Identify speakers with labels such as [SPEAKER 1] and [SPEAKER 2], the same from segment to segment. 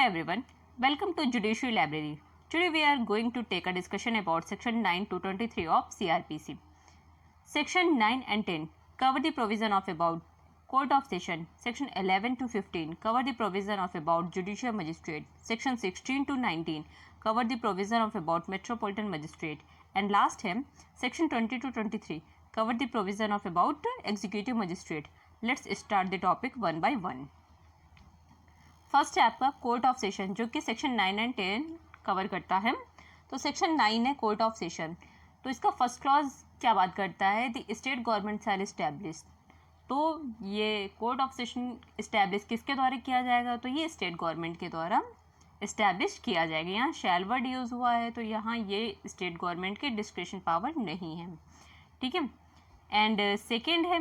[SPEAKER 1] everyone, welcome to Judiciary Library. Today we are going to take a discussion about Section 9 to 23 of CRPC. Section 9 and 10 cover the provision of about Court of Session. Section 11 to 15 cover the provision of about Judicial Magistrate. Section 16 to 19 cover the provision of about Metropolitan Magistrate. And last है Section 20 to 23 cover the provision of about Executive Magistrate. Let's start the topic one by one. First है आपका court of session जो कि section 9 and 10 cover करता है. तो section 9 है court of session. तो इसका फर्स्ट क्लॉज क्या बात करता है, the state government shell establish. तो ये कोर्ट ऑफ सेशन इस्टेब्लिश किसके द्वारा किया जाएगा, तो ये स्टेट गवर्नमेंट के द्वारा इस्टेब्लिश किया जाएगा. यहाँ शैल वर्ड यूज़ हुआ है तो यहाँ ये स्टेट गवर्नमेंट के डिस्क्रिशन पावर नहीं है. ठीक है. एंड सेकेंड है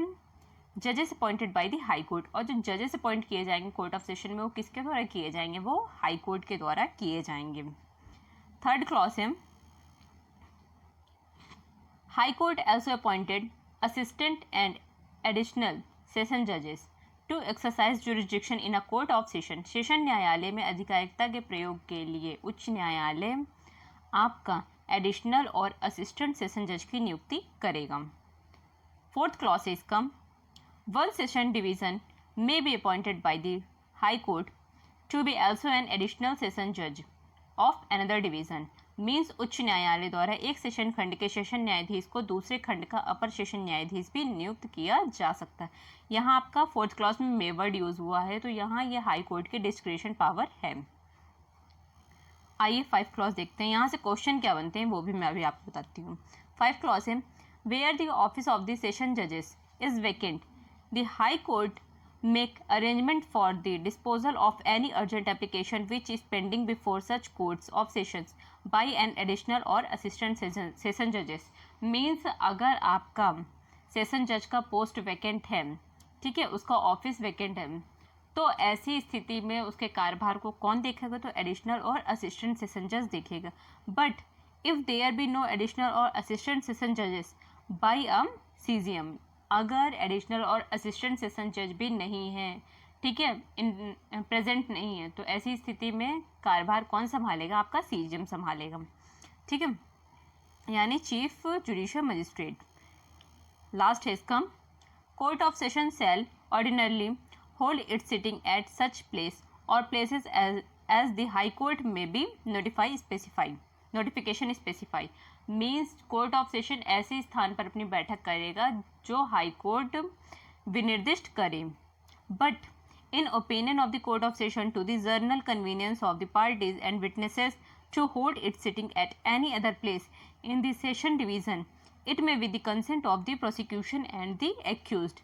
[SPEAKER 1] जजेस appointed by the high court. और जो जजेस अपॉइंट किए जाएंगे कोर्ट ऑफ सेशन में वो किसके द्वारा किए जाएंगे, वो हाई कोर्ट के द्वारा किए जाएंगे. थर्ड क्लॉज है high Court also appointed assistant and additional session जजेस to exercise jurisdiction in a court of session. Session न्यायालय में अधिकारिकता के प्रयोग के लिए उच्च न्यायालय आपका एडिशनल और असिस्टेंट सेशन जज की नियुक्ति करेगा. फोर्थ क्लॉज है इसका one session division may be appointed by the High Court to be also an additional session judge of another division. Means उच्च न्यायालय द्वारा एक सेशन खंड के सेशन न्यायाधीश को दूसरे खंड का अपर सेशन न्यायाधीश भी नियुक्त किया जा सकता है. यहाँ आपका फोर्थ क्लॉज में मे वर्ड यूज हुआ है तो यहाँ ये हाई कोर्ट के डिस्क्रिशन पावर है. आइए 5 क्लॉज देखते हैं. यहाँ से क्वेश्चन क्या बनते हैं वो भी मैं अभी आपको बताती हूँ. 5 क्लॉज है where the office of the session जजेस is vacant the High Court make arrangement for the disposal of any urgent application which is pending before such courts of sessions by an additional or assistant session judges. Means अगर आपका session जज का post vacant है, ठीक है, उसका office vacant है, तो ऐसी स्थिति में उसके कार्यभार को कौन देखेगा, तो एडिशनल और असिस्टेंट सेशन जज देखेगा. But if there be no additional और असिस्टेंट सेशन जजेस बाय अ CGM, अगर एडिशनल और असिस्टेंट सेशन जज भी नहीं है, ठीक है, प्रेजेंट नहीं है, तो ऐसी स्थिति में कार्यभार कौन संभालेगा, आपका CGM संभालेगा. ठीक है, यानी चीफ जुडिशियल मजिस्ट्रेट. लास्ट है इसका court of session shall ordinarily hold its sitting at such place और places as the high court may by notification specify. Means court of session ऐसे स्थान पर अपनी बैठक करेगा जो हाई कोर्ट विनिर्दिष्ट करे. But in opinion of the court of session to the general convenience of the parties and witnesses to hold its sitting at any other place in the session division it may with the consent of the prosecution and the accused.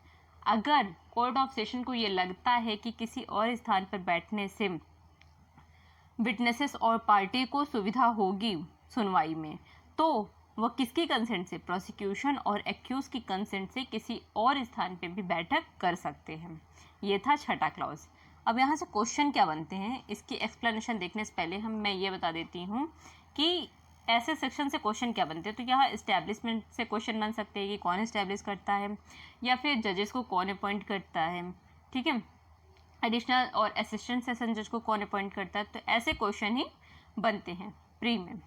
[SPEAKER 1] अगर court of session को ये लगता है कि किसी और स्थान पर बैठने से विटनेसेस और पार्टी को सुविधा होगी सुनवाई में, तो वह किसकी कंसेंट से, प्रोसिक्यूशन और एक्यूज की कंसेंट से किसी और स्थान पे भी बैठक कर सकते हैं. ये था छठा क्लॉज. अब यहाँ से क्वेश्चन क्या बनते हैं, इसकी एक्सप्लेनेशन देखने से पहले मैं ये बता देती हूँ कि ऐसे सेक्शन से क्वेश्चन क्या बनते हैं. तो यहाँ इस्टेब्लिशमेंट से क्वेश्चन बन सकते हैं कि कौन इस्टेब्लिश करता है या फिर जजेस को कौन अपॉइंट करता है, ठीक है, एडिशनल और असिस्टेंट सेशन जज को कौन अपॉइंट करता है. तो ऐसे क्वेश्चन ही बनते हैं प्री में.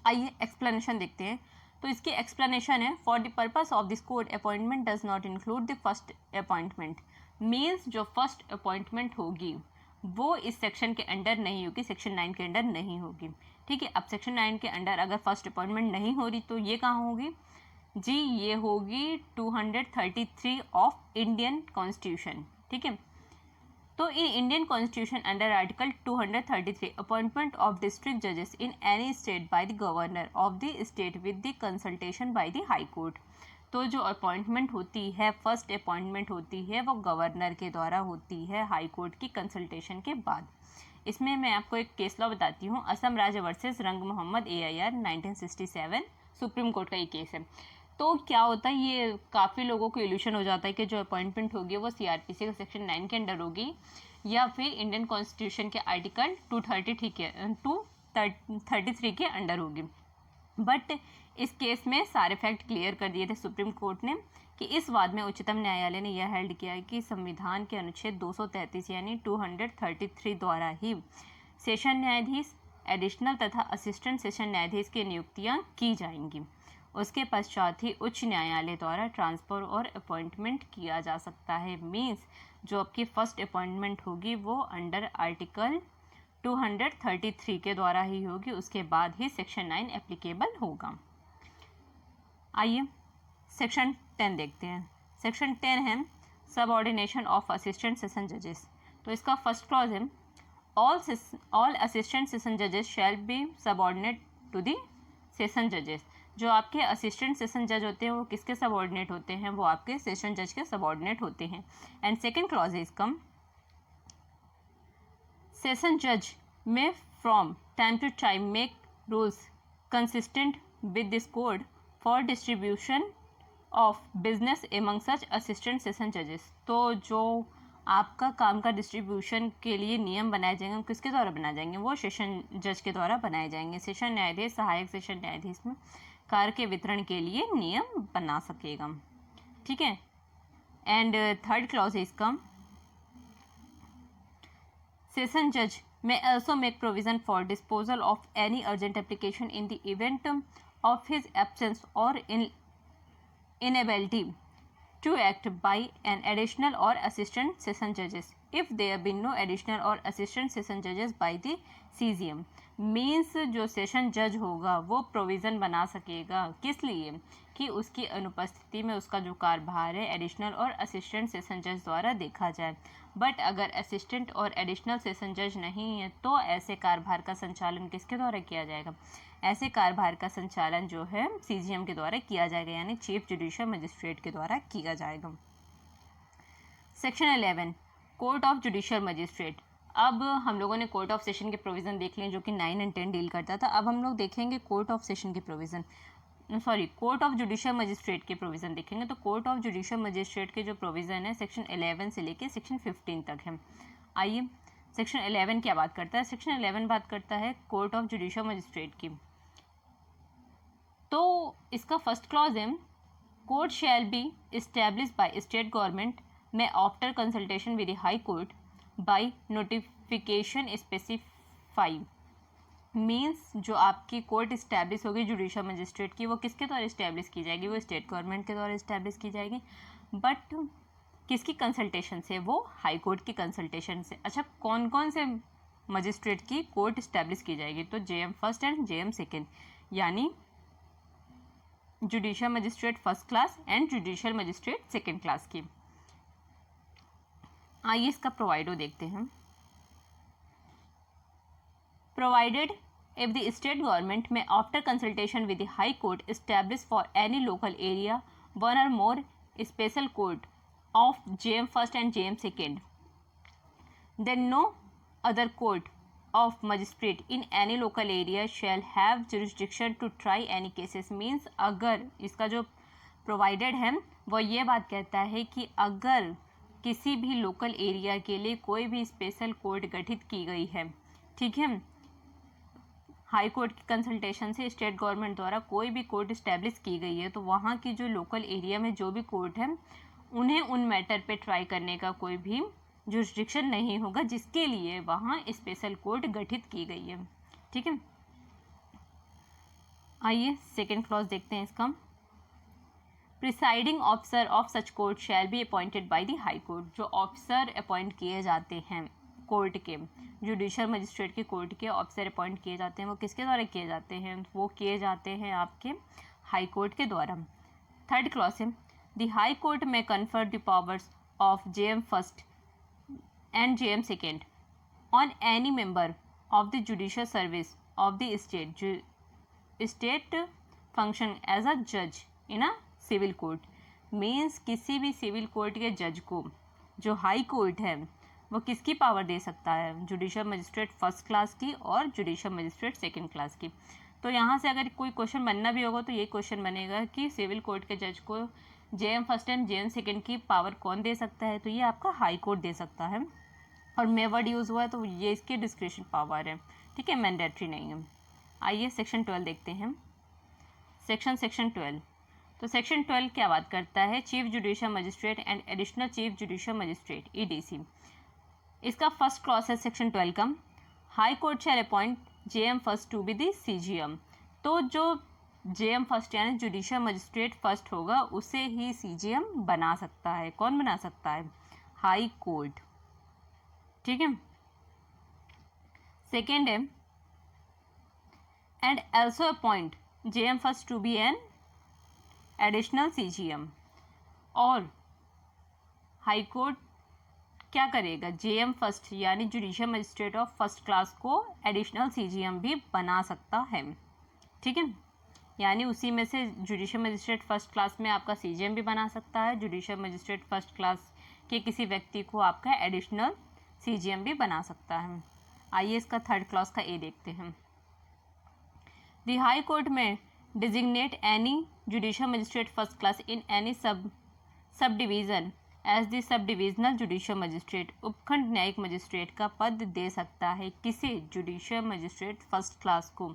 [SPEAKER 1] आइए एक्सप्लेनेशन देखते हैं. तो इसकी एक्सप्लेनेशन है for the purpose of this code appointment does not include the first appointment. Means जो फर्स्ट अपॉइंटमेंट होगी वो इस सेक्शन के अंडर नहीं होगी, सेक्शन 9 के अंडर नहीं होगी. ठीक है. अब सेक्शन 9 के अंडर अगर फर्स्ट अपॉइंटमेंट नहीं हो रही तो ये कहाँ होगी जी, ये होगी 233 ऑफ इंडियन कॉन्स्टिट्यूशन. ठीक है. तो in Indian constitution under article 233 appointment of district जजेस in any state by the governor of the state with the consultation by the high court. तो जो अपॉइंटमेंट होती है, फर्स्ट अपॉइंटमेंट होती है, वो गवर्नर के द्वारा होती है हाई कोर्ट की कंसल्टेशन के बाद. इसमें मैं आपको एक केस लॉ बताती हूँ, असम राज्य वर्सेस रंग मोहम्मद AIR 1967, सुप्रीम कोर्ट का ये केस है. तो क्या होता है, ये काफ़ी लोगों को इल्यूशन हो जाता है कि जो अपॉइंटमेंट होगी वो CRPC का सेक्शन 9 के अंडर होगी या फिर इंडियन कॉन्स्टिट्यूशन के आर्टिकल 233 के अंडर होगी. बट इस केस में सारे फैक्ट क्लियर कर दिए थे सुप्रीम कोर्ट ने कि इस वाद में उच्चतम न्यायालय ने यह हेल्ड किया है कि संविधान के अनुच्छेद 233 यानी 233 द्वारा ही सेशन न्यायाधीश, एडिशनल तथा असिस्टेंट सेशन न्यायाधीश की नियुक्तियां की जाएंगी। उसके पश्चात ही उच्च न्यायालय द्वारा ट्रांसफर और अपॉइंटमेंट किया जा सकता है। मीन्स जो आपकी फर्स्ट अपॉइंटमेंट होगी वो अंडर आर्टिकल 233 के द्वारा ही होगी, उसके बाद ही सेक्शन 9 एप्लीकेबल होगा। आइए सेक्शन 10 देखते हैं। सेक्शन 10 है सबऑर्डिनेशन ऑफ असिस्टेंट सेशन जजेस। तो इसका फर्स्ट क्लॉज है ऑल असिस्टेंट सेशन जजेस शैल be subordinate to the session जजेस। जो आपके असिस्टेंट सेशन जज होते हैं वो किसके सबऑर्डिनेट होते हैं? वो आपके सेशन जज के सबऑर्डिनेट होते हैं। एंड सेकेंड क्लॉज है इसका सेशन जज में from time to time make rules consistent with this code for distribution of business among such assistant session जजेस। तो जो आपका काम का डिस्ट्रीब्यूशन के लिए नियम बनाए जाएंगे वो किसके द्वारा बनाए जाएंगे? वो सेशन जज के द्वारा बनाए जाएंगे। सेशन न्यायाधीश सहायक सेशन न्यायाधीश में कार्य के वितरण के लिए नियम बना सकेगा। ठीक है। एंड थर्ड क्लॉज है इसका सेशन जज may also make provision for disposal of any urgent application in the event of his absence or inability to act by an additional or assistant session judges if there be no additional or assistant session judges by the CJM। Means जो session जज होगा वो provision बना सकेगा किस लिए कि उसकी अनुपस्थिति में उसका जो कार्यभार है एडिशनल और असिस्टेंट सेशन जज द्वारा देखा जाए। बट अगर असिस्टेंट और एडिशनल सेशन जज नहीं है तो ऐसे कार्यभार का संचालन किसके द्वारा किया जाएगा? ऐसे कार्यभार का संचालन जो है CJM के द्वारा किया जाएगा, यानी चीफ जुडिशियल मजिस्ट्रेट के द्वारा किया जाएगा। Section 11 court of judicial magistrate. अब हम लोगों ने कोर्ट ऑफ सेशन के प्रोविज़न देख लिए जो कि 9 और 10 डील करता था। अब हम लोग देखेंगे कोर्ट ऑफ सेशन के provision, court of judicial magistrate के प्रोविज़न देखेंगे। तो कोर्ट ऑफ जुडिशियल मजिस्ट्रेट के जो प्रोविज़न है सेक्शन 11 से लेके सेक्शन 15 तक है। आइए सेक्शन 11 क्या बात करता है? सेक्शन 11 बात करता है कोर्ट ऑफ जुडिशियल मजिस्ट्रेट की। तो इसका फर्स्ट क्लॉज है court shall be establish by state government may after consultation with the high Court by notification specify. Means जो आपकी कोर्ट इस्टेब्लिश होगी जुडिशियल मजिस्ट्रेट की वो किसके द्वारा इस्टेब्लिश की जाएगी? वो स्टेट गवर्नमेंट के द्वारा इस्टेब्लिश की जाएगी। बट किसकी कंसल्टेशन से? वो हाई कोर्ट की कंसल्टेशन से। अच्छा, कौन कौन से मजिस्ट्रेट की कोर्ट इस्टेब्लिश की जाएगी? तो JM first and JM second, यानी judicial magistrate first class and judicial magistrate second class की। आइए इसका प्रोवाइडो देखते हैं। Provided if the state government may after consultation with the high court establish for any local area one or more special court of JM first and JM second, then no other court of magistrate in any local area shall have jurisdiction to try any cases। means अगर इसका जो provided है वो ये बात कहता है कि अगर किसी भी लोकल एरिया के लिए कोई भी स्पेशल कोर्ट गठित की गई है, ठीक है, हाई कोर्ट की कंसल्टेशन से स्टेट गवर्नमेंट द्वारा कोई भी कोर्ट इस्टेब्लिश की गई है, तो वहाँ की जो लोकल एरिया में जो भी कोर्ट है उन्हें उन मैटर पे ट्राई करने का कोई भी जुरिस्डिक्शन नहीं होगा जिसके लिए वहाँ स्पेशल कोर्ट गठित की गई है। ठीक है। आइए सेकेंड क्लॉज देखते हैं इसका। Presiding officer of such court shall be appointed by the high court. जो ऑफिसर अपॉइंट किए जाते हैं कोर्ट के, जुडिशियल मजिस्ट्रेट के कोर्ट के ऑफिसर अपॉइंट किए जाते हैं वो किसके द्वारा किए जाते हैं? वो किए जाते हैं आपके हाई कोर्ट के द्वारा। थर्ड क्लॉज है the high court may confer the powers of JM first and JM second on any member of the judicial service of the state function as a जज in a civil court. Means किसी भी civil court के जज को जो high court है वो किसकी पावर दे सकता है? जुडिशियल मजिस्ट्रेट फर्स्ट क्लास की और जुडिशियल मजिस्ट्रेट सेकंड क्लास की। तो यहाँ से अगर कोई क्वेश्चन बनना भी होगा तो ये क्वेश्चन बनेगा कि सिविल कोर्ट के जज को JM first and JM second की पावर कौन दे सकता है? तो ये आपका हाई कोर्ट दे सकता है। और मे वर्ड यूज़ हुआ है तो ये इसकी डिस्क्रिप्शन पावर है, ठीक है, मैंडेटरी नहीं है। आइए सेक्शन 12 देखते हैं। सेक्शन 12। तो सेक्शन 12 क्या बात करता है? Chief judicial magistrate and additional chief judicial magistrate EDC। इसका फर्स्ट क्लॉज है सेक्शन 12 का, high court shall appoint JM first to be the CGM। तो जो JM फर्स्ट यानी जुडिशियल मजिस्ट्रेट फर्स्ट होगा उसे ही CGM बना सकता है। कौन बना सकता है? High court. ठीक है। सेकेंड है and also appoint JM first to be an additional CGM। और हाई कोर्ट क्या करेगा? JM फर्स्ट यानी judicial magistrate of first class को एडिशनल CGM भी बना सकता है। ठीक है, यानी उसी में से जुडिशियल मजिस्ट्रेट फर्स्ट क्लास में आपका CGM भी बना सकता है, जुडिशियल मजिस्ट्रेट फर्स्ट क्लास के किसी व्यक्ति को आपका एडिशनल CGM भी बना सकता है। आइए इसका थर्ड क्लॉज का A देखते हैं। The high court may designate any judicial magistrate first class in any subdivision as the subdivisional judicial magistrate. उपखंड न्यायिक मजिस्ट्रेट का पद दे सकता है किसी जुडिशियल मजिस्ट्रेट फर्स्ट क्लास को।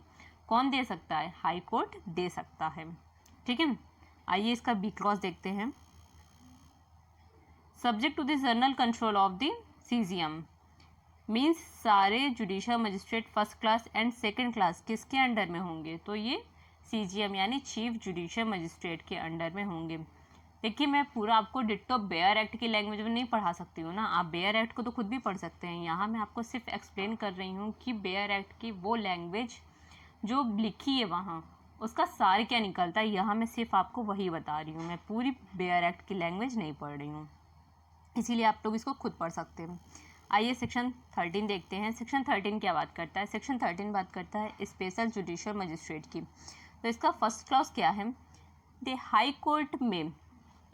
[SPEAKER 1] कौन दे सकता है? हाई कोर्ट दे सकता है। ठीक है, आइए इसका B क्लॉज देखते हैं। Subject to the general control of the CGM means सारे judicial magistrate first class and second class किसके अंडर में होंगे? तो ये CGM यानी चीफ जुडिशियल मजिस्ट्रेट के अंडर में होंगे। देखिए, मैं पूरा आपको डिट्टो बेयर एक्ट की लैंग्वेज में नहीं पढ़ा सकती हूँ ना, आप बेयर एक्ट को तो खुद भी पढ़ सकते हैं। यहाँ मैं आपको सिर्फ एक्सप्लेन कर रही हूँ कि बेयर एक्ट की वो लैंग्वेज जो लिखी है वहाँ उसका सार क्या निकलता है। यहाँ मैं सिर्फ आपको वही बता रही हूँ, मैं पूरी बेयर एक्ट की लैंग्वेज नहीं पढ़ रही हूँ, इसीलिए आप लोग इसको खुद पढ़ सकते हैं। आइए सेक्शन 13 देखते हैं। सेक्शन 13 क्या बात करता है? सेक्शन 13 बात करता है स्पेशल जुडिशियल मजिस्ट्रेट की। तो इसका फर्स्ट क्लॉज क्या है? द हाई कोर्ट में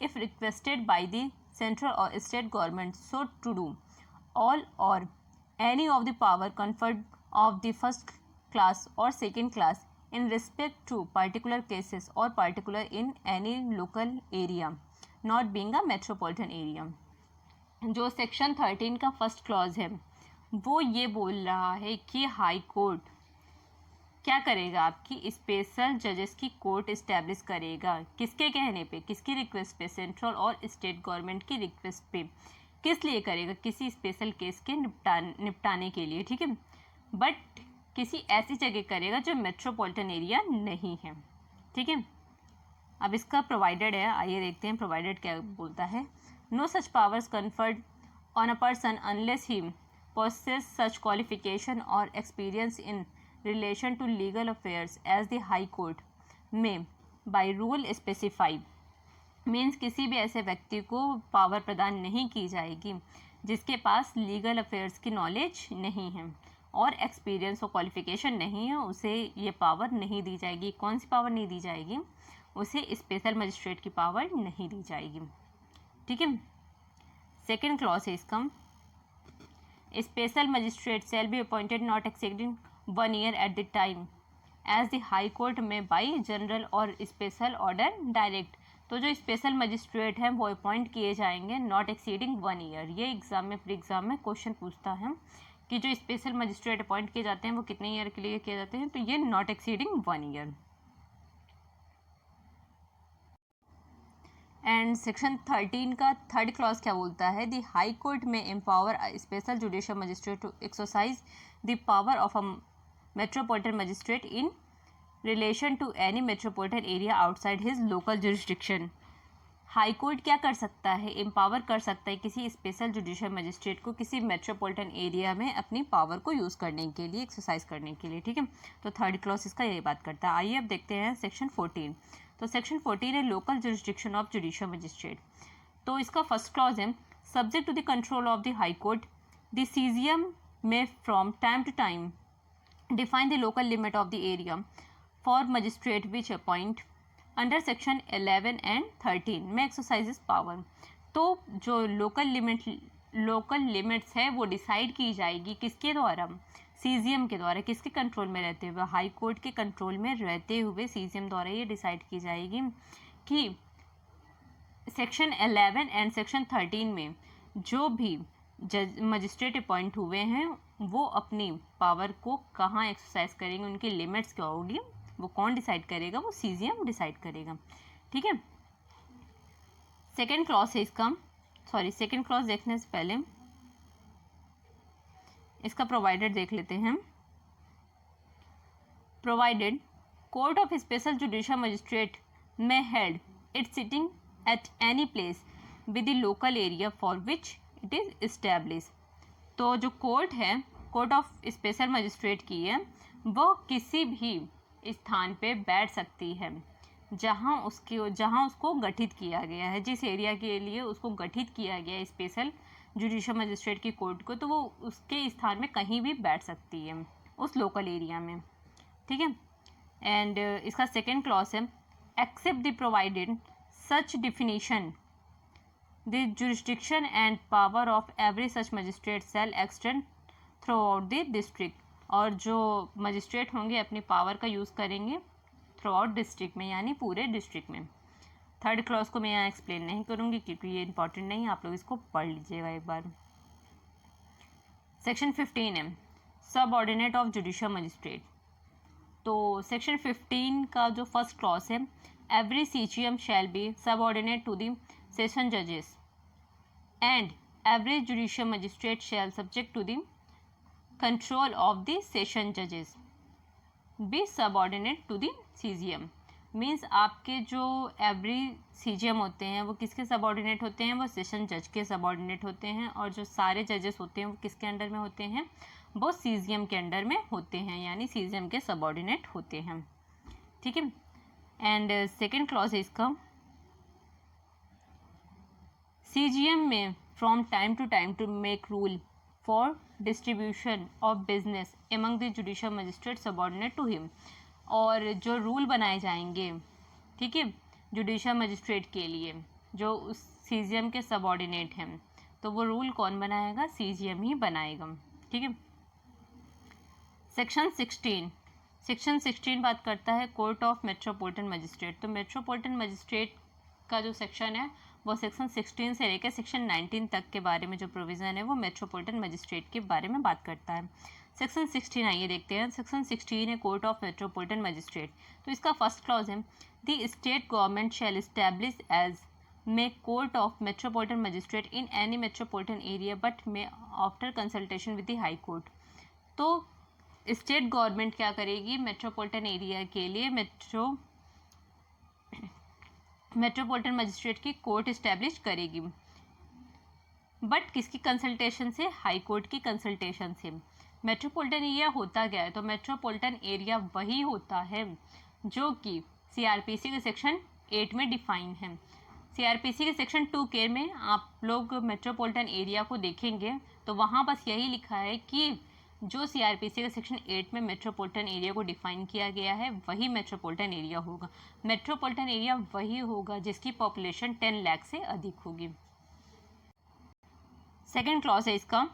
[SPEAKER 1] if requested by the central or state government so to do all or any of the power conferred of the first class or second class in respect to particular cases or particular in any local area not being a metropolitan area। जो section 13 का first clause है वो ये बोल रहा है कि high court क्या करेगा? आपकी स्पेशल जजेस की कोर्ट इस्टेब्लिश करेगा। किसके कहने पे? किसकी रिक्वेस्ट पे? सेंट्रल और स्टेट गवर्नमेंट की रिक्वेस्ट पे। किस लिए करेगा? किसी स्पेशल केस के निपटाने के लिए। ठीक है, बट किसी ऐसी जगह करेगा जो मेट्रोपॉलिटन एरिया नहीं है। ठीक है, अब इसका प्रोवाइडेड है, आइए देखते हैं प्रोवाइडेड क्या बोलता है। No such powers conferred on a person unless he possesses such qualification or experience in relation to legal affairs as the high court may by rule specify। Means किसी भी ऐसे व्यक्ति को पावर प्रदान नहीं की जाएगी जिसके पास लीगल अफेयर्स की नॉलेज नहीं है और एक्सपीरियंस और क्वालिफिकेशन नहीं है, उसे ये पावर नहीं दी जाएगी। कौन सी पावर नहीं दी जाएगी? उसे स्पेशल मजिस्ट्रेट की पावर नहीं दी जाएगी। ठीक है, सेकेंड क्लॉज है इसका, special magistrate shall be appointed not exceeding 1 year at the time as the high court may by general और स्पेशल ऑर्डर डायरेक्ट। तो जो स्पेशल मजिस्ट्रेट हैं वो अपॉइंट किए जाएंगे नॉट एक्सीडिंग 1 year। ये एग्जाम में प्री एग्जाम में क्वेश्चन पूछता है कि जो स्पेशल मजिस्ट्रेट अपॉइंट किए जाते हैं वो कितने ईयर के लिए किए जाते हैं? तो ये not exceeding 1 year। And section 13 का थर्ड क्लॉज क्या बोलता है? The high court may empower special judicial magistrate to exercise the power of a metropolitan magistrate in relation to any metropolitan area outside his local jurisdiction. High court क्या कर सकता है? Empower कर सकता है किसी स्पेशल जुडिशियल मजिस्ट्रेट को किसी मेट्रोपॉलिटन एरिया में अपनी पावर को यूज़ करने के लिए, एक्सरसाइज करने के लिए। ठीक है, तो थर्ड क्लॉज इसका यही बात करता है। आइए अब देखते हैं सेक्शन 14। तो सेक्शन 14 है local jurisdiction of judicial magistrate. तो इसका फर्स्ट क्लॉज है subject to the control of the high court the CGM may from time to time define the local limit of the area for magistrate which appoint under section 11 and 13 may exercises power. तो जो local limits है वो decide की जाएगी किसके द्वारा? CGM के द्वारा। किसके कंट्रोल में रहते हुए? हाई कोर्ट के कंट्रोल में रहते हुए CGM द्वारा ये डिसाइड की जाएगी कि सेक्शन 11 एंड सेक्शन 13 में जो भी मजिस्ट्रेट अपॉइंट हुए हैं वो अपनी पावर को कहाँ एक्सरसाइज करेंगे, उनकी लिमिट्स क्या होगी वो कौन डिसाइड करेगा? वो सीजीएम डिसाइड करेगा। ठीक है, सेकेंड क्लॉज है इसका, सेकेंड क्लॉज देखने से पहले इसका प्रोवाइडेड देख लेते हैं। Provided court of special judicial magistrate may held its sitting at any place with the local area for which it is establish. तो जो कोर्ट है, कोर्ट ऑफ स्पेशल मजिस्ट्रेट की है, वो किसी भी स्थान पे बैठ सकती है जहाँ उसको गठित किया गया है, जिस एरिया के लिए उसको गठित किया गया है स्पेशल जुडिशियल मजिस्ट्रेट की कोर्ट को, तो वो उसके स्थान में कहीं भी बैठ सकती है उस लोकल एरिया में। ठीक है, एंड इसका सेकेंड क्लॉज है except the provided such definition the jurisdiction and power of every such magistrate shall extend throughout the district. और जो मजिस्ट्रेट होंगे अपनी पावर का यूज़ करेंगे थ्रू आउट डिस्ट्रिक्ट में, यानी पूरे डिस्ट्रिक्ट में। थर्ड क्लॉज को मैं यहाँ एक्सप्लेन नहीं करूँगी क्योंकि ये इंपॉर्टेंट नहीं है, आप लोग इसको पढ़ लीजिएगा एक बार। सेक्शन 15 है सब ऑर्डिनेट ऑफ जुडिशियल मजिस्ट्रेट। तो सेक्शन 15 का जो फर्स्ट क्लॉज है, एवरी सीजीएम शैल बी सब ऑर्डिनेट टू द सेशन जजेस and every judicial magistrate shell subject to the control of the session जजेस B subordinate to the CGM. Means आपके जो every CGM होते हैं वो किसके सबऑर्डिनेट होते हैं? वो सेशन जज के सबऑर्डिनेट होते हैं। और जो सारे जजेस होते हैं वो किसके अंडर में होते हैं? वो सीजीएम के अंडर में होते हैं, यानी सीजीएम के सबऑर्डिनेट होते हैं। ठीक है, एंड सेकेंड क्लॉज है इसका, CGM may from time to time to make rule for distribution of business among the judicial magistrate subordinate to him. और जो रूल बनाए जाएंगे, ठीक है, जुडिशियल मजिस्ट्रेट के लिए जो उस सीजीएम के सबऑर्डिनेट हैं, तो वो रूल कौन बनाएगा? सीजीएम ही बनाएगा। ठीक है, सेक्शन 16 बात करता है कोर्ट ऑफ मेट्रोपॉलिटन मजिस्ट्रेट। तो मेट्रोपॉलिटन मजिस्ट्रेट का जो सेक्शन है वो सेक्शन 16 से लेकर सेक्शन 19 तक के बारे में जो प्रोविज़न है वो मेट्रोपॉलिटन मजिस्ट्रेट के बारे में बात करता है। सेक्शन 16 आइए देखते हैं। सेक्शन 16 है कोर्ट ऑफ मेट्रोपॉलिटन मजिस्ट्रेट। तो इसका फर्स्ट क्लॉज है the state government shall establish as may court of metropolitan magistrate in any metropolitan area but may after consultation with the high court. तो state government क्या करेगी? Metropolitan area के लिए metropolitan magistrate की court establish करेगी, but किसकी consultation से? High court की कंसल्टेशन से। मेट्रोपॉलिटन एरिया होता क्या है? तो मेट्रोपॉलिटन एरिया वही होता है जो कि सीआरपीसी के सेक्शन 8 में डिफाइन है। सीआरपीसी के सेक्शन 2 के में आप लोग मेट्रोपॉलिटन एरिया को देखेंगे तो वहाँ बस यही लिखा है कि जो सीआरपीसी के सेक्शन 8 में मेट्रोपॉलिटन एरिया को डिफाइन किया गया है वही मेट्रोपॉलिटन एरिया होगा। मेट्रोपॉलिटन एरिया वही होगा जिसकी पॉपुलेशन 10 लाख से अधिक होगी। सेकेंड क्लॉज है इसका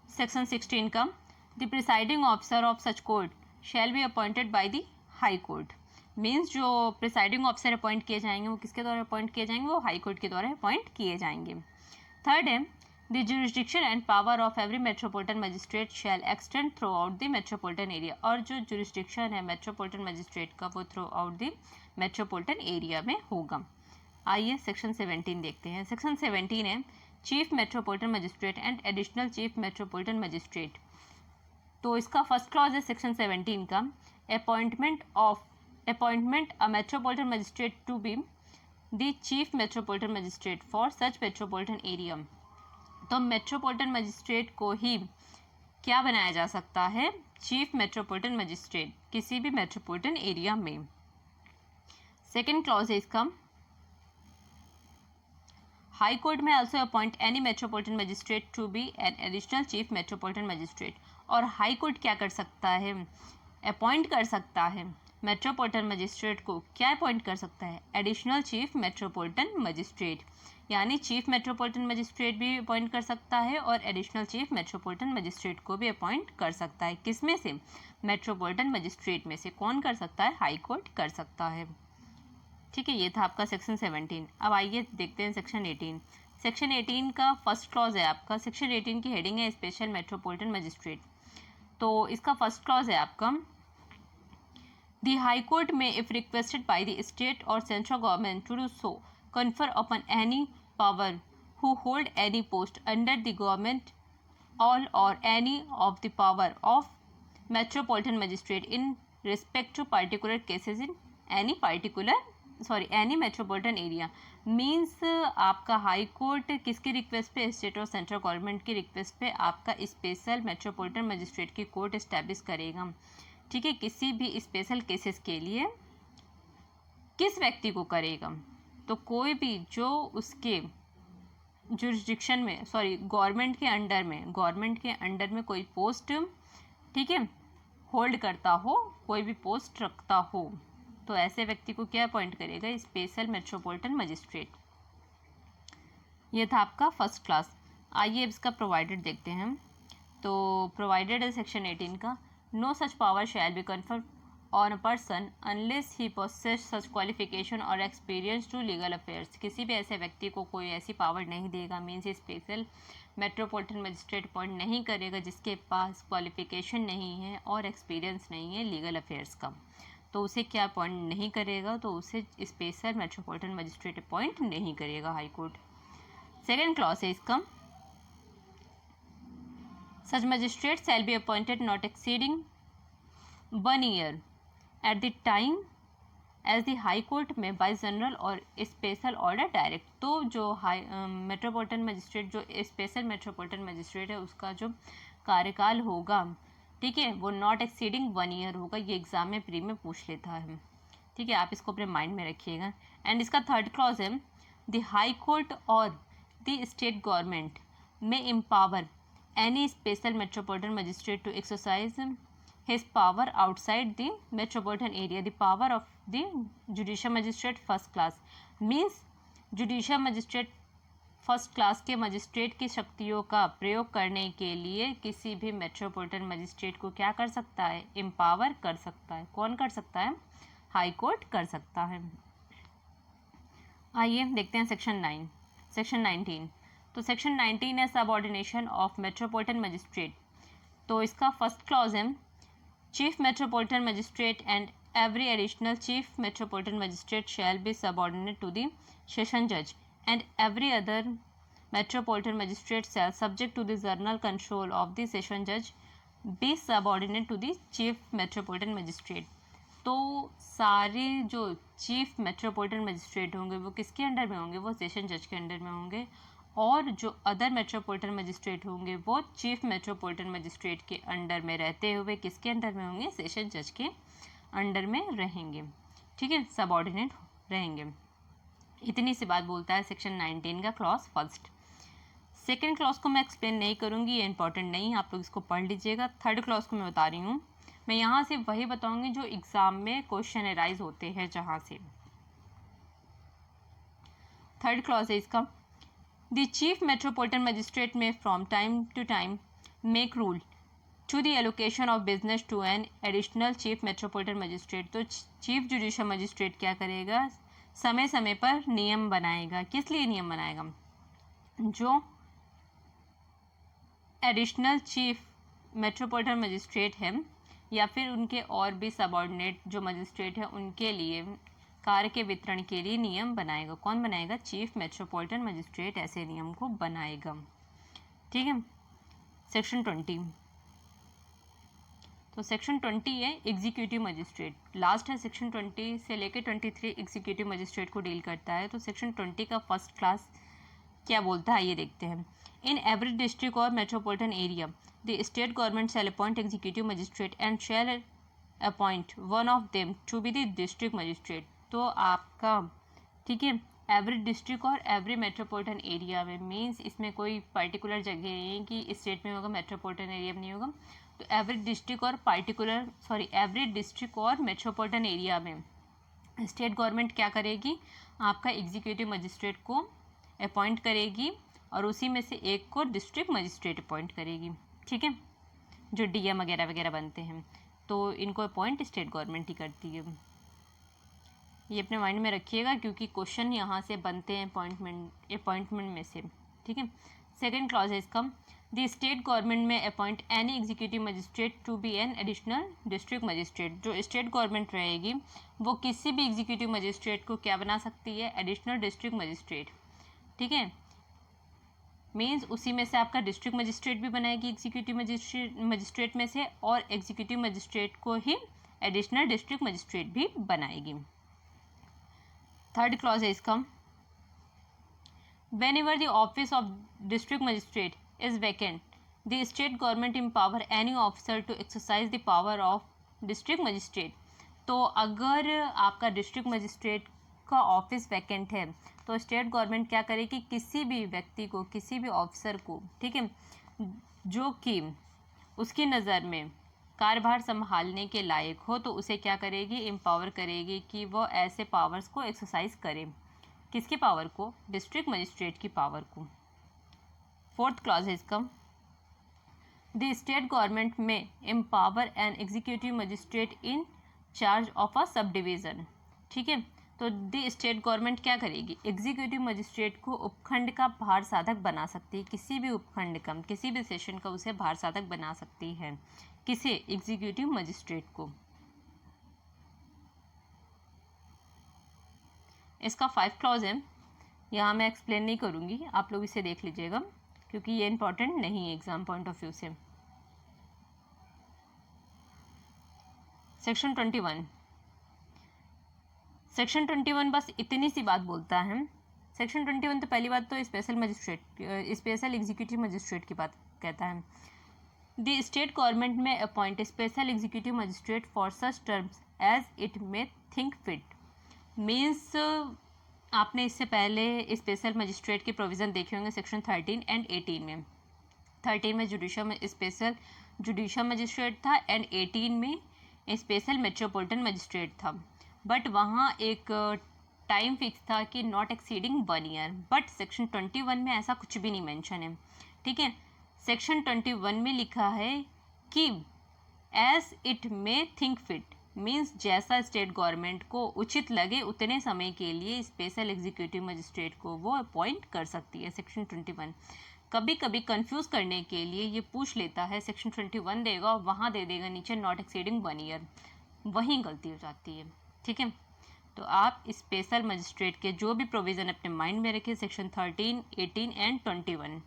[SPEAKER 1] सेक्शन 16 का, the presiding officer of such court shall be appointed by the high court. Means जो प्रिसाइडिंग ऑफिसर अपॉइंट किए जाएंगे वो किसके द्वारा अपॉइंट किए जाएंगे? वो हाई कोर्ट के द्वारा अपॉइंट किए जाएंगे। थर्ड है the jurisdiction and power of every metropolitan magistrate shall extend throughout the metropolitan area. और जो जुरिस्डिक्शन है मेट्रोपॉलिटन मजिस्ट्रेट का वो throughout the metropolitan area में होगा। आइए सेक्शन 17 देखते हैं। सेक्शन 17 है chief metropolitan magistrate and additional chief metropolitan magistrate. तो इसका फर्स्ट क्लॉज है सेक्शन 17 का, appointment a metropolitan magistrate to be the chief metropolitan magistrate for such metropolitan area. तो मेट्रोपॉलिटन मजिस्ट्रेट को ही क्या बनाया जा सकता है? चीफ मेट्रोपॉलिटन मजिस्ट्रेट किसी भी मेट्रोपॉलिटन एरिया में। सेकेंड क्लॉज है इसका, high court may also appoint any metropolitan magistrate to be an additional chief metropolitan magistrate. और हाई कोर्ट क्या कर सकता है? अपॉइंट कर सकता है मेट्रोपॉलिटन मजिस्ट्रेट को। क्या अपॉइंट कर सकता है? एडिशनल चीफ मेट्रोपॉलिटन मजिस्ट्रेट, यानी चीफ मेट्रोपॉलिटन मजिस्ट्रेट भी अपॉइंट कर सकता है और एडिशनल चीफ मेट्रोपॉलिटन मजिस्ट्रेट को भी अपॉइंट कर सकता है। किस में से? मेट्रोपॉलिटन मजिस्ट्रेट में से। कौन कर सकता है? हाई कोर्ट कर सकता है। ठीक है, ये था आपका सेक्शन 17। अब आइए देखते हैं सेक्शन 18। सेक्शन 18 का फर्स्ट क्लॉज है आपका, सेक्शन 18 की हेडिंग है स्पेशल मेट्रोपॉलिटन मजिस्ट्रेट। तो इसका फर्स्ट क्लॉज है आपका The High Court may, if requested by the state or central government to do so, confer upon any power who hold any post under the government all or any of the power of metropolitan magistrate in respect to particular cases in any metropolitan area. Means आपका high court किसकी request पे, state और central government की request पे आपका special metropolitan magistrate की court establish करेगा। ठीक है, किसी भी स्पेशल केसेस के लिए किस व्यक्ति को करेगा, तो कोई भी जो उसके जुरिस्डिक्शन में गवर्नमेंट के अंडर में कोई पोस्ट, ठीक है, होल्ड करता हो, कोई भी पोस्ट रखता हो, तो ऐसे व्यक्ति को क्या अपॉइंट करेगा, स्पेशल मेट्रोपॉलिटन मजिस्ट्रेट। ये था आपका फर्स्ट क्लास। आइए अब इसका प्रोवाइडेड देखते हैं। तो प्रोवाइडेड है सेक्शन 18 का, no such power shall be conferred on a person unless he possess such qualification और एक्सपीरियंस टू लीगल अफेयर्स। किसी भी ऐसे व्यक्ति को कोई ऐसी पावर नहीं देगा, means special metropolitan magistrate appoint नहीं करेगा जिसके पास क्वालिफिकेशन नहीं है और एक्सपीरियंस नहीं है लीगल अफेयर्स का, तो उसे क्या अपॉइंट नहीं करेगा, तो उसे स्पेशल मेट्रोपॉलिटन मजिस्ट्रेट अपॉइंट नहीं करेगा हाई कोर्ट। सेकेंड क्लॉज है इसका, such magistrate shall be appointed not exceeding 1 year at the time as the high court में by जनरल और स्पेशल ऑर्डर डायरेक्ट। तो जो हाई मेट्रोपॉलिटन मजिस्ट्रेट, जो special metropolitan magistrate है, उसका जो कार्यकाल होगा, ठीक है, वो नॉट एक्सीडिंग 1 year होगा। ये एग्जाम में प्री में पूछ लेता है, ठीक है, आप इसको अपने माइंड में रखिएगा। एंड इसका थर्ड क्लॉज है, द हाई कोर्ट और the state government may empower any special metropolitan magistrate to exercise his power outside the metropolitan area. The power of the judicial magistrate first class means judicial magistrate first class के magistrate की शक्तियों का प्रयोग करने के लिए किसी भी मेट्रोपॉलिटन मजिस्ट्रेट को क्या कर सकता है, एम्पावर कर सकता है। कौन कर सकता है, हाई कोर्ट कर सकता है। आइए देखते हैं सेक्शन 19। तो सेक्शन 19 है सबऑर्डिनेशन ऑफ मेट्रोपॉलिटन मजिस्ट्रेट। तो इसका फर्स्ट क्लॉज है, Chief Metropolitan Magistrate and every additional Chief Metropolitan Magistrate shall be subordinate to the Session Judge, and every other Metropolitan Magistrate shall, subject to the journal control of the Session Judge, be subordinate to the Chief Metropolitan Magistrate. तो सारे जो chief metropolitan magistrate होंगे वो किसके under में होंगे, वो session जज के अंडर में होंगे, और जो अदर मेट्रोपॉलिटन मजिस्ट्रेट होंगे वो चीफ मेट्रोपॉलिटन मजिस्ट्रेट के अंडर में रहते हुए किसके अंडर में होंगे, सेशन जज के अंडर में रहेंगे। ठीक है, सबऑर्डिनेट रहेंगे। इतनी सी बात बोलता है सेक्शन 19 का क्लॉज फर्स्ट। सेकेंड क्लॉज को मैं एक्सप्लेन नहीं करूँगी, ये इंपॉर्टेंट नहीं है, आप लोग इसको पढ़ लीजिएगा। थर्ड क्लॉज को मैं बता रही हूँ, मैं यहाँ से वही बताऊँगी जो एग्जाम में क्वेश्चन एराइज होते हैं जहाँ से। थर्ड क्लॉज है इसका, The Chief Metropolitan Magistrate may from time to time make rule to the allocation of business to an additional Chief Metropolitan Magistrate। तो Chief Judicial Magistrate क्या करेगा, समय समय पर नियम बनाएगा। किस लिए नियम बनाएगा, जो एडिशनल चीफ मेट्रोपॉलिटन मजिस्ट्रेट है या फिर उनके और भी सबऑर्डिनेट जो मजिस्ट्रेट है उनके लिए कार्य के वितरण के लिए नियम बनाएगा। कौन बनाएगा, चीफ मेट्रोपॉलिटन मजिस्ट्रेट ऐसे नियम को बनाएगा। ठीक है, सेक्शन 20। तो सेक्शन 20 है एग्जीक्यूटिव मजिस्ट्रेट। लास्ट है सेक्शन 20 से लेकर 23 एग्जीक्यूटिव मजिस्ट्रेट को डील करता है। तो सेक्शन 20 का फर्स्ट क्लास क्या बोलता है ये देखते हैं। इन एवरी डिस्ट्रिक्ट और metropolitan area the state government shall appoint executive magistrate and shall appoint one of them to be the district magistrate. तो आपका, ठीक है, एवरी डिस्ट्रिक्ट और एवरी मेट्रोपॉलिटन एरिया में, मीन्स इसमें कोई पर्टिकुलर जगह नहीं है कि स्टेट में होगा मेट्रोपॉलिटन एरिया में नहीं होगा। तो एवरी डिस्ट्रिक्ट और मेट्रोपॉलिटन एरिया में स्टेट गवर्नमेंट क्या करेगी, आपका एग्जीक्यूटिव मजिस्ट्रेट को अपॉइंट करेगी और उसी में से एक को डिस्ट्रिक्ट मजिस्ट्रेट अपॉइंट करेगी। ठीक है, जो डीएम वगैरह वगैरह बनते हैं तो इनको अपॉइंट स्टेट गवर्नमेंट ही करती है। ये अपने माइंड में रखिएगा क्योंकि क्वेश्चन यहाँ से बनते हैं अपॉइंटमेंट में से। ठीक है, सेकेंड क्लॉज है इसका, the state government may appoint any executive magistrate to be an additional district magistrate. जो स्टेट गवर्नमेंट रहेगी वो किसी भी एग्जीक्यूटिव मजिस्ट्रेट को क्या बना सकती है, एडिशनल डिस्ट्रिक्ट मजिस्ट्रेट। ठीक है, मीन्स उसी में से आपका डिस्ट्रिक्ट मजिस्ट्रेट भी बनाएगी एग्जीक्यूटिव मजिस्ट्रेट में से, और एग्जीक्यूटिव मजिस्ट्रेट को ही एडिशनल डिस्ट्रिक्ट मजिस्ट्रेट भी बनाएगी। थर्ड क्लॉज है इसका, whenever the office of district magistrate is vacant, the state government empower any officer to exercise the power of district magistrate। तो अगर आपका डिस्ट्रिक्ट मजिस्ट्रेट का ऑफिस वैकेंट है तो स्टेट गवर्नमेंट क्या करेगी, किसी भी व्यक्ति को, किसी भी ऑफिसर को, ठीक है, जो कि उसकी नज़र में कार्यभार संभालने के लायक हो, तो उसे क्या करेगी, एम्पावर करेगी कि वो ऐसे पावर्स को एक्सरसाइज करे। किसकी पावर को, डिस्ट्रिक्ट मजिस्ट्रेट की पावर को। फोर्थ क्लॉज है इसका, the state government may empower an executive magistrate in charge of a sub division. ठीक है, तो द स्टेट गवर्नमेंट क्या करेगी, एग्जीक्यूटिव मजिस्ट्रेट को उपखंड का भार साधक बना सकती है, किसी भी उपखंड का, किसी भी सेशन का उसे भार साधक बना सकती है। किसे, एग्जीक्यूटिव मजिस्ट्रेट को। इसका 5 क्लॉज है, यहाँ मैं एक्सप्लेन नहीं करूँगी, आप लोग इसे देख लीजिएगा क्योंकि ये इंपॉर्टेंट नहीं है एग्जाम पॉइंट ऑफ व्यू से। सेक्शन 21, सेक्शन 21 बस इतनी सी बात बोलता है। सेक्शन 21 तो पहली बात तो special magistrate, special executive magistrate की बात कहता है। The state government may appoint special executive magistrate for such terms as it may think fit. Means आपने इससे पहले स्पेशल मजिस्ट्रेट के प्रोविज़न देखे होंगे सेक्शन 13 एंड 18 में। 13 में स्पेशल जुडिशियल मजिस्ट्रेट था एंड 18 में स्पेशल मेट्रोपॉलिटन मजिस्ट्रेट था। बट वहाँ एक टाइम फिक्स था कि not exceeding 1 year. But section 21 में ऐसा कुछ भी नहीं मेंशन है। ठीक है, सेक्शन 21 में लिखा है कि as it may think fit, means जैसा स्टेट गवर्नमेंट को उचित लगे उतने समय के लिए स्पेशल एग्जीक्यूटिव मजिस्ट्रेट को वो अपॉइंट कर सकती है। सेक्शन 21 कभी कभी कंफ्यूज करने के लिए ये पूछ लेता है, सेक्शन 21 देगा और वहाँ दे देगा नीचे नॉट एक्सीडिंग 1 ईयर, वहीं गलती हो जाती है। ठीक है, तो आप स्पेशल मजिस्ट्रेट के जो भी प्रोविज़न अपने माइंड में रखें, सेक्शन 13, 18 एंड 21,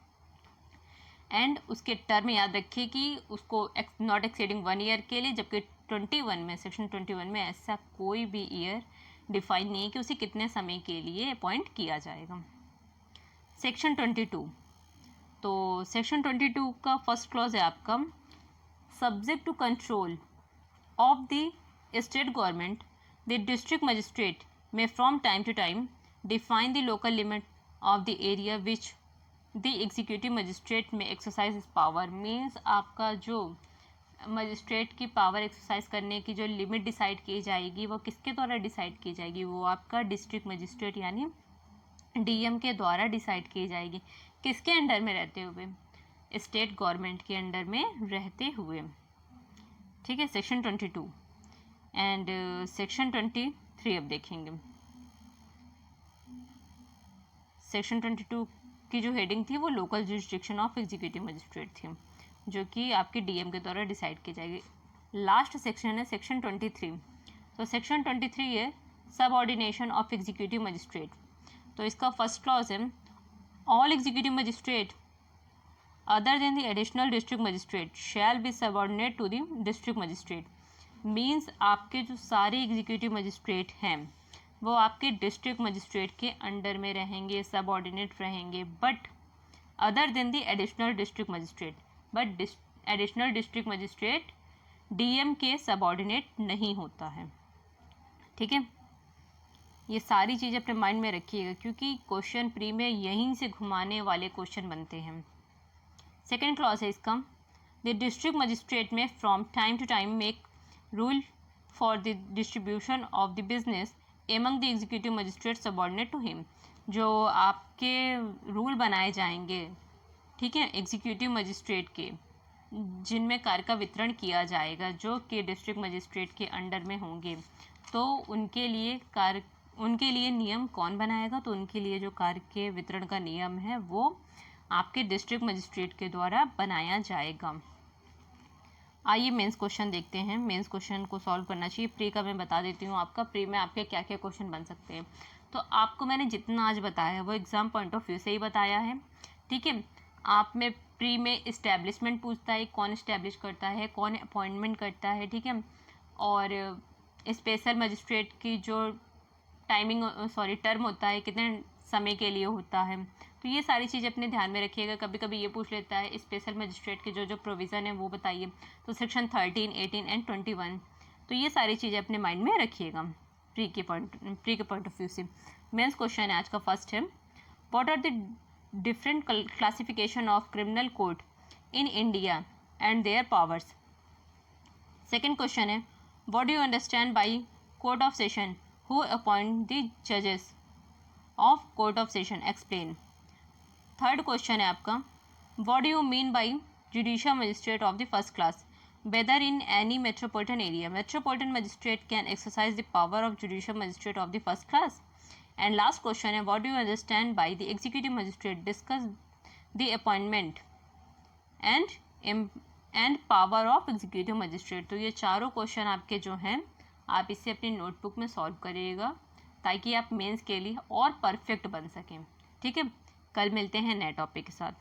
[SPEAKER 1] एंड उसके टर्म याद रखिए कि उसको नॉट एक्सीडिंग 1 ईयर के लिए, जबकि 21 में, सेक्शन 21 में ऐसा कोई भी ईयर डिफाइन नहीं है कि उसे कितने समय के लिए अपॉइंट किया जाएगा। सेक्शन 22, तो सेक्शन 22 का फर्स्ट क्लॉज है आपका, subject to control of the state government the district magistrate may from time to time define the local limit of the area which the executive magistrate may exercise his power. Means आपका जो magistrate की power exercise करने की जो limit decide की जाएगी वो किसके द्वारा डिसाइड की जाएगी, वो आपका डिस्ट्रिक्ट मजिस्ट्रेट यानी डीएम के द्वारा डिसाइड की जाएगी। किसके अंडर में रहते हुए, स्टेट गवर्नमेंट के अंडर में रहते हुए। ठीक है, सेक्शन 22 एंड सेक्शन 23 अब देखेंगे। सेक्शन 22 की जो हेडिंग थी वो local jurisdiction of executive magistrate थी, जो कि आपके डीएम के द्वारा डिसाइड की जाएगी। लास्ट सेक्शन है सेक्शन 23। तो सेक्शन 23 है सबऑर्डिनेशन ऑफ एग्जीक्यूटिव मजिस्ट्रेट। तो इसका फर्स्ट क्लॉज है, all executive magistrate other than the additional district magistrate shall be subordinate to the district magistrate. Means आपके जो सारे एग्जीक्यूटिव मजिस्ट्रेट हैं वो आपके डिस्ट्रिक्ट मजिस्ट्रेट के अंडर में रहेंगे, सबऑर्डिनेट रहेंगे, but other than the additional district magistrate, but additional district magistrate DM के सबऑर्डिनेट नहीं होता है। ठीक है, ये सारी चीज़ अपने माइंड में रखिएगा क्योंकि क्वेश्चन प्री में यहीं से घुमाने वाले क्वेश्चन बनते हैं। सेकेंड क्लॉज है इसका, the district magistrate may from time to time make rule for the distribution of the business among the executive magistrate subordinate to him. जो आपके रूल बनाए जाएंगे, ठीक है, एग्जीक्यूटिव मजिस्ट्रेट के, जिनमें कार्य का वितरण किया जाएगा, जो कि डिस्ट्रिक्ट मजिस्ट्रेट के अंडर में होंगे, तो उनके लिए नियम कौन बनाएगा, तो उनके लिए जो कार्य के वितरण का नियम है वो आपके डिस्ट्रिक्ट मजिस्ट्रेट के द्वारा बनाया जाएगा। आइए मेंस क्वेश्चन देखते हैं। मेंस क्वेश्चन को सॉल्व करना चाहिए। प्री का मैं बता देती हूँ आपका प्री में आपके क्या क्या क्वेश्चन बन सकते हैं। तो आपको मैंने जितना आज बताया है वो एग्जाम पॉइंट ऑफ व्यू से ही बताया है, ठीक है। आप में प्री में इस्टेब्लिशमेंट पूछता है, कौन इस्टेब्लिश करता है, कौन अपॉइंटमेंट करता है, ठीक है। और स्पेशल मजिस्ट्रेट की जो टर्म होता है कितने समय के लिए होता है। तो ये सारी चीज़ अपने ध्यान में रखिएगा। कभी कभी ये पूछ लेता है स्पेशल मजिस्ट्रेट के जो जो प्रोविज़न है वो बताइए, तो सेक्शन 13, 18 एंड 21। तो ये सारी चीज़ें अपने माइंड में रखिएगा प्री के पॉइंट ऑफ व्यू से। मेंस क्वेश्चन है आज का फर्स्ट है, what are the different classification of criminal court in India and their powers. Second question है, what do you understand by court of session, who appoint the जजेस of court of session, explain. Third question है आपका, what do you mean by judicial magistrate of the first class, whether in any metropolitan area metropolitan magistrate can exercise the power of judicial magistrate of the first class. And last question है, what do you understand by the executive magistrate, discuss the appointment and power of executive magistrate. तो ये चारों question आपके जो हैं आप इसे अपनी नोटबुक में सॉल्व करिएगा ताकि आप मेंस के लिए और परफेक्ट बन सकें, ठीक है। कल मिलते हैं नए टॉपिक के साथ।